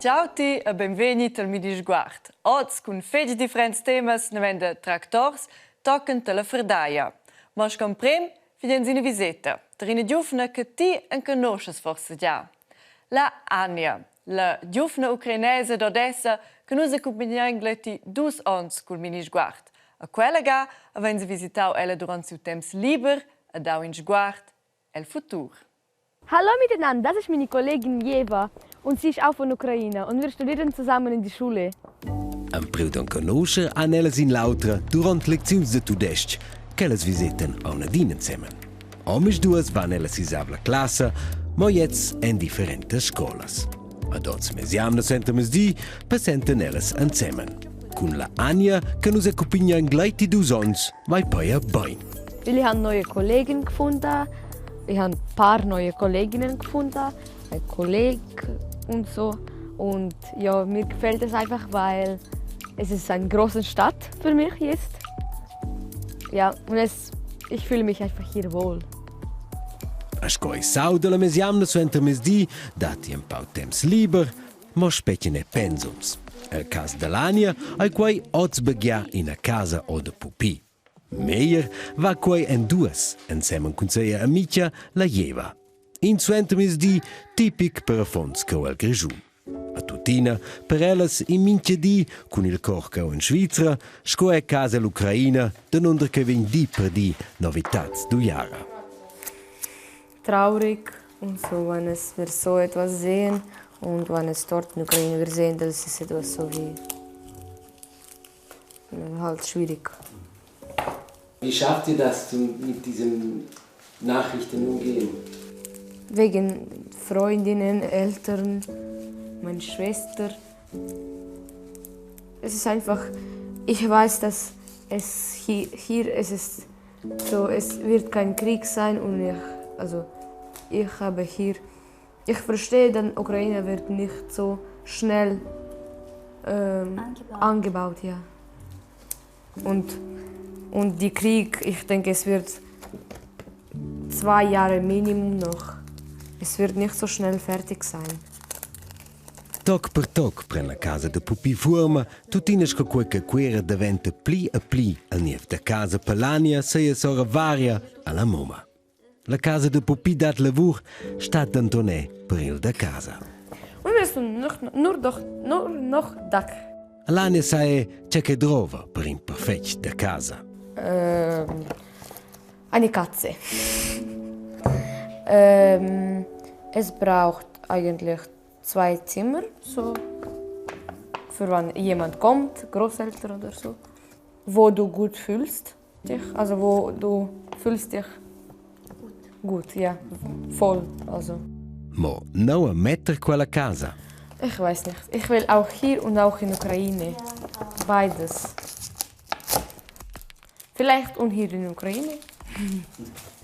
Ciao ti e benvenuti al Midi Sguard. Oggi con fedi differenti temi ne vende tractors toccano la ferdaia. Ma con prem fidenzi una visita. Trina giovane che ti non conosci forse già. La Ania, la giovane ucrainese d'Odessa che nos accompagna in 2 anni col Midi Sguard. A quella ga avendo visitato ella durante il tempo libero e da in Sguard el futuro. Hallo miteinander, das ist meine Kollegin Jeva und sie ist auch von Ukraine und wir studieren zusammen in der Schule. Am Prudon conosce han ellas in lautra durant lecziuns de tudestg, che ellas visiten a una dina zusammen. Omisch duas van ellas isabla classe, ma jetzt en differentes scolas. Ad oz mesiam center mesdi, presenten ellas zusammen. Con la Anja, che nos accompagna in gleiti 2 ans, vai poi a Bein. Ich habe neue Kollegen gefunden, ich habe ein paar neue Kolleginnen gefunden, einen Kollegen und so. Und ja, mir gefällt es einfach, weil es ist eine große Stadt für mich jetzt. Ja, und ich fühle mich einfach hier wohl. A scoi sau de la mesiamna suenter mesdi, dati un pau temps liber, ma spetchen e pensums. El cas de l'Ania ai quai oz begia in a casa o de pupi. Meier va quai en duas, insieme con seia amicia la Jeva. In suenter mesdi tipic per affons co el grigiun. A tutina, per ellas in minchedi, con il corcao in Svizzera, scoe casa l'Ucraina, den under che vin di per di novitats du Jahre. Traurig und so, wenn wir so etwas sehen und wenn es dort in der Ukraine wir sehen, das ist etwas so wie halt schwierig. Wie schafft ihr das mit diesen Nachrichten umgehen? Wegen Freundinnen, Eltern, meine Schwester. Es ist einfach, ich weiß, dass es hier es ist so, es wird kein Krieg sein und ich verstehe, dass Ukraine wird nicht so schnell angebaut, ja. Und die Krieg, ich denke, es wird 2 Jahre Minimum noch. Es wird nicht so schnell fertig sein. Toc per toc pren la casa de pupi forma, tutines co qualche quera diventa pli a pli al niev da casa per l'Ania seia sora varia alla moma. La casa de pupi dat lavur stat d'Antonè per il da casa. Und wir sind nur noch Dach. L'Ania sai c'è che drova per in perfect da casa. Eine Katze. Es braucht eigentlich 2 Zimmer, so für wenn jemand kommt, Großeltern oder so, wo du gut fühlst dich, also wo du fühlst dich gut, ja, voll, also. Mo no a metter quella casa. Ich weiß nicht. Ich will auch hier und auch in der Ukraine. Beides. Vielleicht und hier in der Ukraine.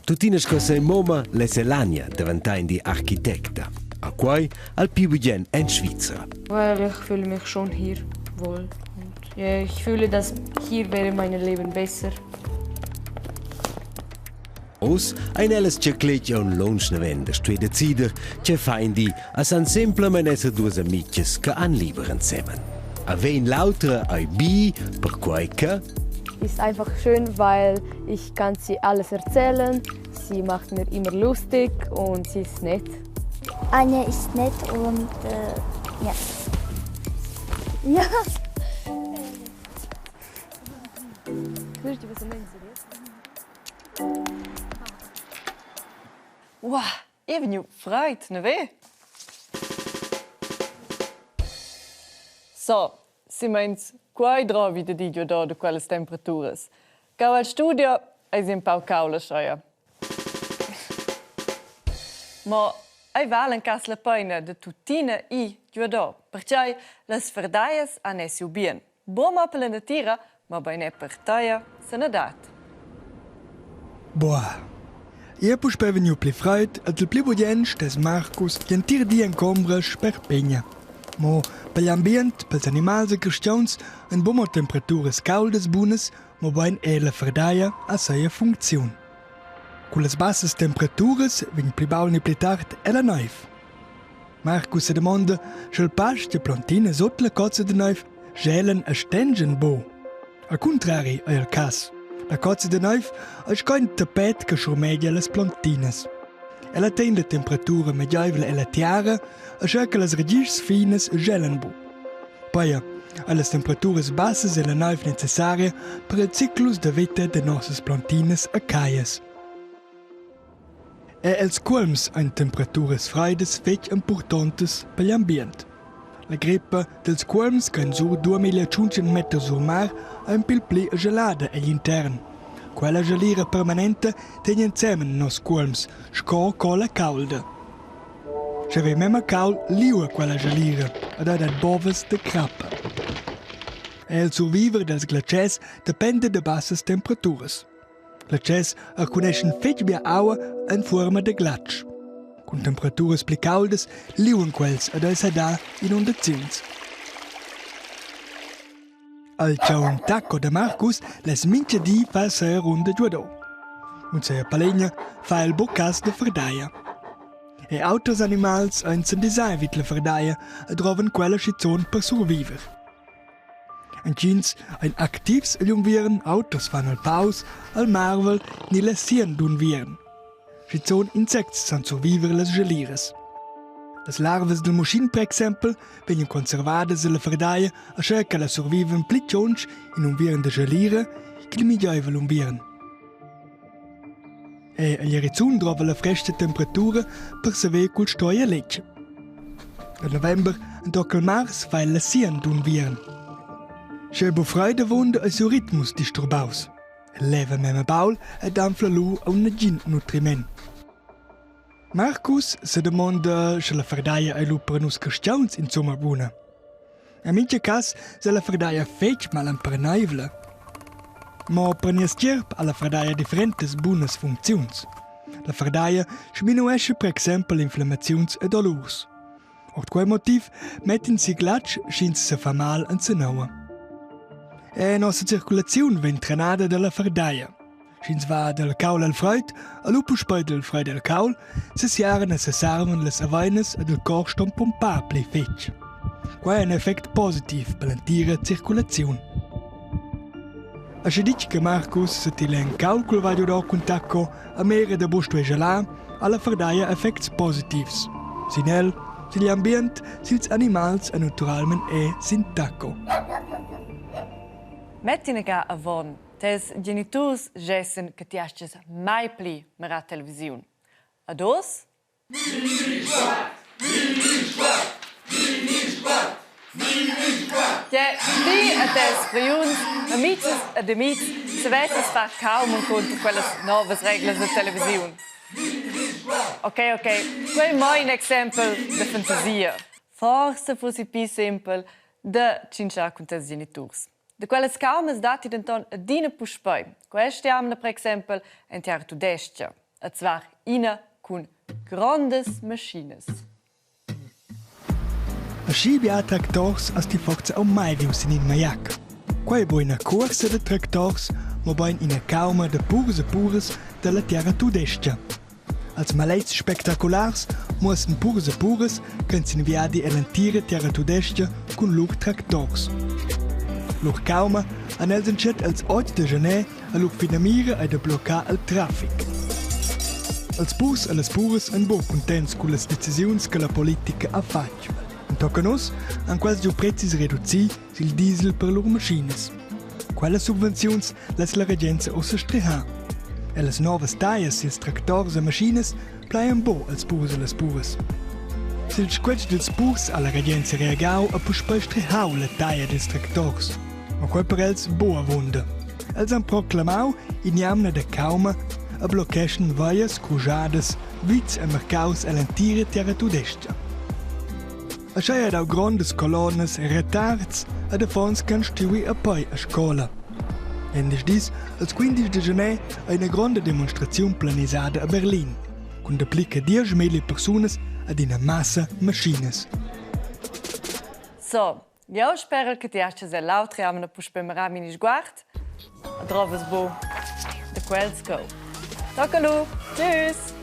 Tutines co sei moma lese l'Ania diventain di architekta. A quai al più bien in Svizzera. Weil ich fühle mich schon hier wohl. Und ja, ich fühle, dass hier wäre mein Leben besser. Os ein elles c'è clec a un lunch neven de strede zider, c'è feindi a san semplamen esser 2 amiches che an lieber insieme. A wen lauter ai bi per quai che Ist einfach schön, weil ich kann sie alles erzählen. Sie macht mir immer lustig und sie ist nett. Anja ist nett und ja. Ja. Wow, even nu fruit, ne weh? So, si meins quai drovi de didio da de quelles temperaturas. Gau al studio ei sin pau caula scheia. Ma ei valen cas la peina de tutina i giudo, perciai las verdaias han essi bien. Bom appel na tira, ma bei ne partaia se ne dat. Boah. Io puoi prevenire più freit e il più budienz des Marcus gentir di incombres per pegna. Mo per l'ambiente, per gli animali e questioni, in buone temperature calde buones, ma ben la verdaia a sua funzione. Con le basse temperature, vin più baul ni più tard e la neuf. Marco si domanda se il past e plantine sotto la cozza de neuf gelen e stengen bo. Al contrari è il caso. La cozza de neuf è un tapet che schurmedia le plantines. Ella tem la temperatura medievole e la tiara e cerca le registrs fines gelen bo. Poi alle temperaturas basse e la neuf necessaria per il ciclus de vita de nossas plantines e caias. E els culms ein temperaturas freides fetg importantes per l'ambient. La greppa dels culms can sur 2500 metri sur mar ein pil pli gelada all'intern. Quella gelira permanente tenia insieme nos culms, sco cola calda. Se ve mema caul liua quella gelira, ed ha dat boves de crappa. E il survivere dels glaciers depende de bassas temperaturas. Glaciers riconoscono fetg bia aua in forma de glatsch. Con temperaturas pli caldas liuan quels ed els da inundazions. Al ciaun tacco de Marcus les mince di fa sa runda giuadò. Un sa palegna fa il boccas de ferdaia. E autos animals ein sen design vit la ferdaia e trovan quella schizon per surviver. Encins ein activs jungvieren autos fan al paus, al marvel ni les sien d'un vieren. Schizon insects san surviver les gelires. Las larves del muschin, per exempel, vengono conservate nella ferdaia a cerca la surviven pli tjonch in un viren de gelire che il migliaivel un viren. E agli rizzun trova la fresca temperatura per saver cul stoia lecce. Al november, doc al mars, fa la sien d'un viren. Schebo freude wunde a su ritmus disturbaus. Leva meme baul e danfla lu a un gin nutriment. Marcus se demanda se la ferdaia è lu per nus cristians insomma buna. A mince cas se la ferdaia fetg mal per naivla. Ma per nies tierp alla ferdaia differentes bunas funzions. La ferdaia sminuesce per exempel inflammazions e dolors. Ort quel motiv metten si glatsch schins se fa mal an se naua. E nostra circolazione ven trenada dalla ferdaia. Schins va del caul al freud, a lupo spoi del freud al caul, se siaren e se sarven les aveines e del cor ston pompar pli fetg. Qua è un effect positiv per l'antira circolazione. A se dice che Marcus se ti len caul col vadio da contacco a mere da busto e gelà, alla ferdaia effects positivs. Sin el, sin l'ambient, sils animals e naturalment e sin tacco. Mettine ga avon, tes genitors gessen che ti asces mai pli mera television. Ados? Ja, ti a tes friuns, amics ed amics, se vetes fa kaum contro quelle novas reglas de television. Ok, quel mo un exempel de fantasia. Forse fossi più simpel de cincia con tes genitors. De quelles caumes dati denton a dina puspoi. Queste amna, per exempel, en tiar tudestia. A zwar ina cun grandes machines. A scibia tractors as ti forza au mai vius in Majac. Quai bo ina corsa de tractors, mo boin ina cauma de pures della terra tudestia. Als maleits spectaculars muossen pures can sin viadi e l'antira terra tudestia cun lur tractors. Lur cauma an els encet als 8 de gener a lur finamira e de bloccar al traffic. Els purs e les pures en bo contents con las decisiuns che la politica ha fatg. En tocca nos, han quals giu prezis reduzi sil diesel per lur machines. Quelle subvenzions las la regenza ossa streha. E las novas taias sils tractors e machines plaian bo als purs e les pures. Sil squetsch dels purs alla regenza reagau a puspei strehau la taia dels tractors. Ma quel per els boa wunda. Els han proclamau in jamna de cauma a bloccheschen vaias crujadas, vits e mercaus e l'antira terra tudestia. Ascia ad au grandes colonnes e retards ad affons can stiui a poi a scola. Endes dis, als 15 de gener, una grande demonstrazione planisada a Berlin, con de plica 10.000 personas ad una massa machines. So, io spero che ti asces l'altre amna puspemera mini sguard. A drovas bo de quels go. Tocalu, tschüss!